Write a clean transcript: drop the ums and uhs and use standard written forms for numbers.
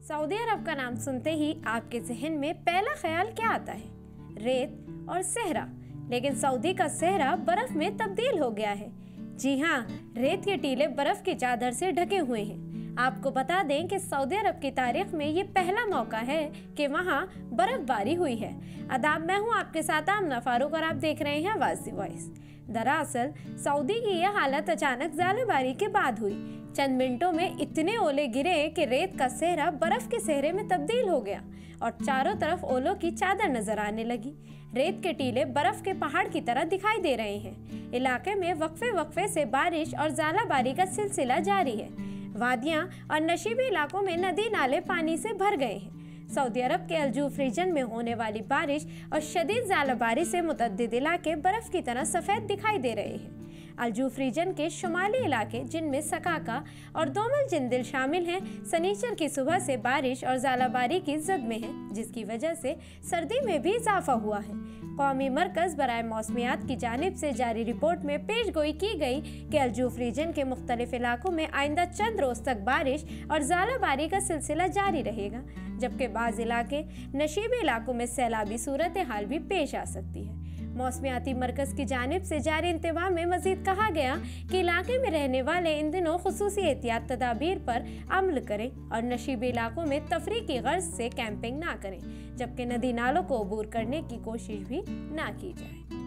Saudi अरब का नाम सुनते ही आपके जहन में पहला ख्याल क्या आता है? रेत और सहरा। लेकिन सऊदी का सहरा बर्फ में तब्दील हो गया है। जी हाँ, रेत के टीले बर्फ की चादर से ढके हुए हैं। आपको बता दें कि सऊदी अरब की तारीख में ये पहला मौका है कि वहाँ बर्फबारी हुई है। आदाब, मैं हूँ आपके साथ आमना फारूक और आप देख रहे हैं आवाज़ दी वॉइस। दरअसल सऊदी की यह हालत अचानक ज़ालबारी के बाद हुई। चंद मिनटों में इतने ओले गिरे कि रेत का सहरा बर्फ के सहरे में तब्दील हो गया और चारों तरफ ओलों की चादर नजर आने लगी। रेत के टीले बर्फ के पहाड़ की तरह दिखाई दे रहे हैं। इलाके में वक्फे वक्फे से बारिश और ज़ालबारी का सिलसिला जारी है। वादियां और नशीबी इलाकों में नदी नाले पानी से भर गए हैं। सऊदी अरब के अलजूफ रीजन में होने वाली बारिश और शदीद ज़ालबारी से मुतअद्दिद इलाके बर्फ की तरह सफ़ेद दिखाई दे रहे हैं। अलजूफ रीजन के शुमाली इलाके, जिनमें सकाका और दोमल जिंदिल शामिल हैं, सनीचर की सुबह से बारिश और ज़ालबारी की जद में हैं, जिसकी वजह से सर्दी में भी इजाफा हुआ है। कौमी मरकज़ बराए मौसमियात की जानिब से जारी रिपोर्ट में पेशगोई की गई कि अलजूफ रीजन के मुख्तलिफ इलाकों में आइंदा चंद रोज़ तक बारिश और ज़ालबारी का सिलसिला जारी रहेगा, जबकि बाज़ इलाके नशीबी इलाकों में सैलाबी सूरत हाल भी पेश आ सकती है। मौसमियाती मरकज़ की जानिब से जारी इंतबाह में मज़ीद कहा गया कि इलाके में रहने वाले इन दिनों खुसूसी एहतियात तदाबीर पर अमल करें और नशीबी इलाकों में तफरीह की गर्ज से कैंपिंग ना करें, जबकि नदी नालों को अबूर करने की कोशिश भी ना की जाए।